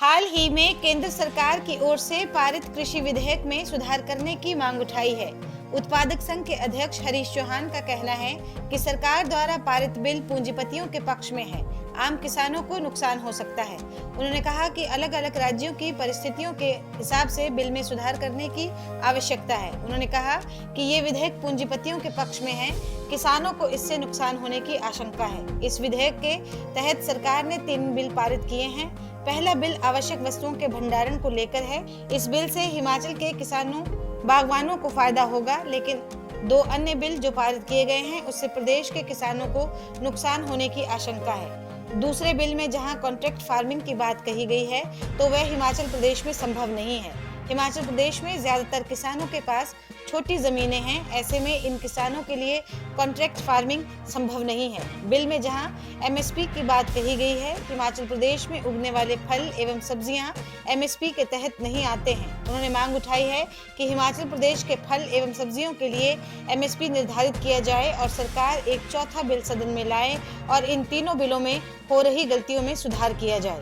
हाल ही में केंद्र सरकार की ओर से पारित कृषि विधेयक में सुधार करने की मांग उठाई है। उत्पादक संघ के अध्यक्ष हरीश चौहान का कहना है कि सरकार द्वारा पारित बिल पूंजीपतियों के पक्ष में है, आम किसानों को नुकसान हो सकता है। उन्होंने कहा कि अलग अलग राज्यों की परिस्थितियों के हिसाब से बिल में सुधार करने की आवश्यकता है। उन्होंने कहा कि ये विधेयक पूंजीपतियों के पक्ष में है, किसानों को इससे नुकसान होने की आशंका है। इस विधेयक के तहत सरकार ने 3 बिल पारित किए हैं। पहला बिल आवश्यक वस्तुओं के भंडारण को लेकर है। इस बिल से हिमाचल के किसानों बागवानों को फायदा होगा, लेकिन 2 अन्य बिल जो पारित किए गए हैं उससे प्रदेश के किसानों को नुकसान होने की आशंका है। दूसरे बिल में जहां कॉन्ट्रैक्ट फार्मिंग की बात कही गई है तो वह हिमाचल प्रदेश में संभव नहीं है। हिमाचल प्रदेश में ज्यादातर किसानों के पास छोटी जमीनें हैं, ऐसे में इन किसानों के लिए कॉन्ट्रैक्ट फार्मिंग संभव नहीं है। बिल में जहां एमएसपी की बात कही गई है, हिमाचल प्रदेश में उगने वाले फल एवं सब्जियां एमएसपी के तहत नहीं आते हैं। उन्होंने मांग उठाई है कि हिमाचल प्रदेश के फल एवं सब्जियों के लिए एमएसपी निर्धारित किया जाए और सरकार एक चौथा बिल सदन में लाए और इन तीनों बिलों में हो रही गलतियों में सुधार किया जाए।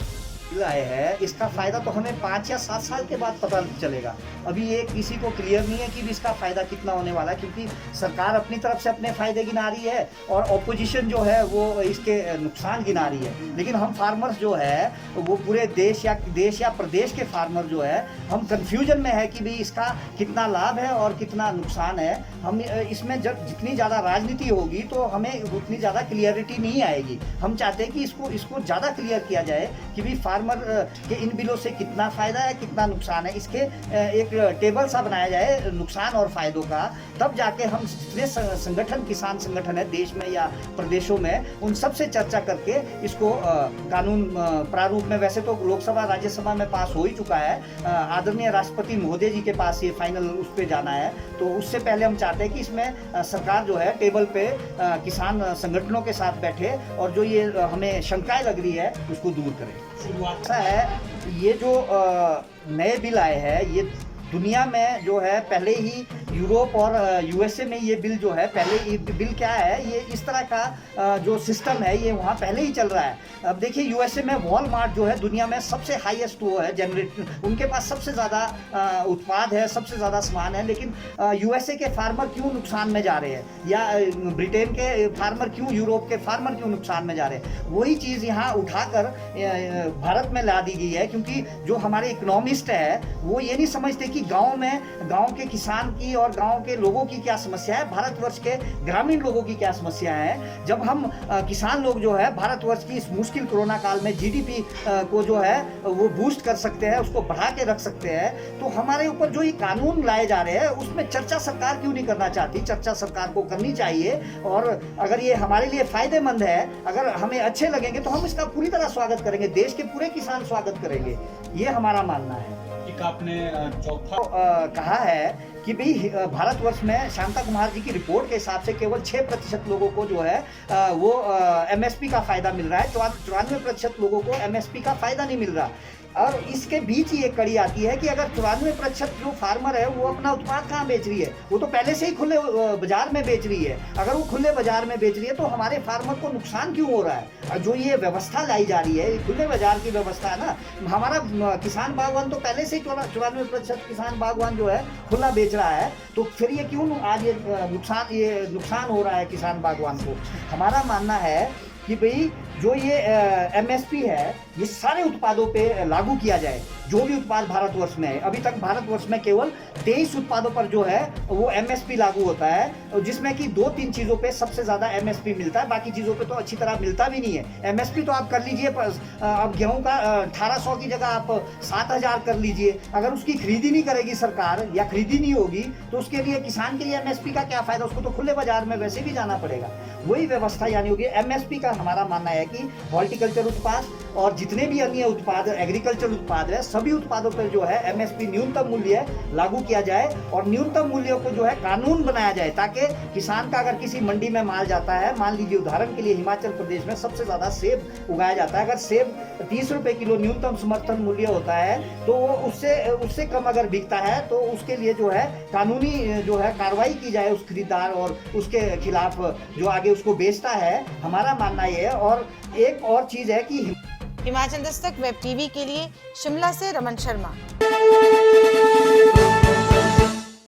बिल आए हैं, इसका फायदा तो हमें 5 या 7 साल के बाद पता चलेगा। अभी ये किसी को क्लियर नहीं है कि इसका फायदा कितना होने वाला है, क्योंकि सरकार अपनी तरफ से अपने फायदे गिना रही है और ऑपोजिशन जो है वो इसके नुकसान गिना रही है। लेकिन हम फार्मर्स जो है वो पूरे देश या प्रदेश के फार्मर जो है हम कंफ्यूजन में है कि भाई इसका कितना लाभ है और कितना नुकसान है। हम इसमें जब जितनी ज़्यादा राजनीति होगी तो हमें उतनी ज़्यादा क्लियरिटी नहीं आएगी। हम चाहते हैं कि इसको ज़्यादा क्लियर किया जाए कि भाई फार्मर के इन बिलों से कितना फायदा है, कितना नुकसान है। इसके एक टेबल सा बनाया जाए नुकसान और फायदों का, तब जाके हम जितने संगठन किसान संगठन है देश में या प्रदेशों में उन सब से चर्चा करके इसको कानून प्रारूप में, वैसे तो लोकसभा राज्यसभा में पास हो ही चुका है, आदरणीय राष्ट्रपति महोदय जी के पास ये फाइनल उस पर जाना है। तो उससे पहले हम चाहते हैं कि इसमें सरकार जो है टेबल पे किसान संगठनों के साथ बैठे और जो ये हमें शंकाएं लग रही है उसको दूर करे। ऐसा है, ये जो नए बिल आए हैं ये दुनिया में जो है पहले ही यूरोप और यूएसए में ये बिल जो है पहले बिल क्या है, ये इस तरह का जो सिस्टम है ये वहाँ पहले ही चल रहा है। अब देखिए यूएसए में वॉलमार्ट जो है दुनिया में सबसे हाईएस्ट वो है जनरेट, उनके पास सबसे ज़्यादा उत्पाद है, सबसे ज़्यादा सामान है। लेकिन यूएसए के फार्मर क्यों नुकसान में जा रहे हैं, या ब्रिटेन के फार्मर क्यों, यूरोप के फार्मर क्यों नुकसान में जा रहे हैं, वही चीज़ यहाँ उठाकर भारत में ला दी गई है। क्योंकि जो हमारे इकोनॉमिस्ट है वो ये नहीं समझते कि गांव के किसान की और गांव के लोगों की क्या समस्या है, भारतवर्ष के ग्रामीण लोगों की क्या समस्या है। जब हम किसान लोग जो है भारतवर्ष की इस मुश्किल कोरोना काल में जीडीपी को जो है वो बूस्ट कर सकते हैं, उसको बढ़ा के रख सकते हैं, तो हमारे ऊपर जो ये कानून लाए जा रहे हैं उसमें चर्चा सरकार क्यों नहीं करना चाहती। चर्चा सरकार को करनी चाहिए और अगर ये हमारे लिए फायदेमंद है, अगर हमें अच्छे लगेंगे तो हम इसका पूरी तरह स्वागत करेंगे, देश के पूरे किसान स्वागत करेंगे। ये हमारा मानना है। आपने चौथा कहा है कि भाई भारतवर्ष में शांता कुमार जी की रिपोर्ट के हिसाब से केवल 6% लोगों को जो है वो एमएसपी का फायदा मिल रहा है, 94% लोगों को एमएसपी का फायदा नहीं मिल रहा। और इसके बीच ही एक कड़ी आती है कि अगर 94% जो फार्मर है वो अपना उत्पाद कहाँ बेच रही है, वो तो पहले से ही खुले बाजार में बेच रही है। अगर वो खुले बाजार में बेच रही है तो हमारे फार्मर को नुकसान क्यों हो रहा है। और जो ये व्यवस्था लाई जा रही है, खुले बाजार की व्यवस्था है ना, हमारा किसान बागवान तो पहले से ही 94% किसान बागवान जो है खुला बेच रहा है, तो फिर ये क्यों आज ये नुकसान हो रहा है किसान बागवान को। हमारा मानना है कि भाई जो ये एमएसपी है ये सारे उत्पादों पे लागू किया जाए, जो भी उत्पाद भारतवर्ष में है। अभी तक भारतवर्ष में केवल 23 उत्पादों पर जो है वो एमएसपी लागू होता है, जिसमें कि 2-3 चीज़ों पे सबसे ज़्यादा एमएसपी मिलता है, बाकी चीज़ों पे तो अच्छी तरह मिलता भी नहीं है। एमएसपी तो आप कर लीजिए, अब गेहूं का 1800 की जगह आप 7000 कर लीजिए। अगर उसकी खरीदी नहीं करेगी सरकार या खरीदी नहीं होगी तो उसके लिए किसान के लिए एमएसपी का क्या फ़ायदा, उसको तो खुले बाजार में वैसे भी जाना पड़ेगा। वही व्यवस्था यानी होगी एमएसपी का। हमारा मानना है कि हॉर्टिकल्चर उत्पाद और जितने भी अन्य उत्पाद एग्रीकल्चर उत्पाद है, सभी उत्पादों पर जो है एमएसपी न्यूनतम मूल्य लागू किया जाए और न्यूनतम मूल्यों को जो है कानून बनाया जाए, ताकि किसान का अगर किसी मंडी में माल जाता है, मान लीजिए उदाहरण के लिए हिमाचल प्रदेश में सबसे ज़्यादा सेब उगाया जाता है, अगर सेब 30 रुपये किलो न्यूनतम समर्थन मूल्य होता है तो वो उससे कम अगर बिकता है तो उसके लिए जो है कानूनी जो है कार्रवाई की जाए उस खरीदार और उसके खिलाफ जो आगे उसको बेचता है। हमारा मानना ये है। और एक और चीज़ है कि हिमाचल दस्तक वेब टीवी के लिए शिमला से रमन शर्मा।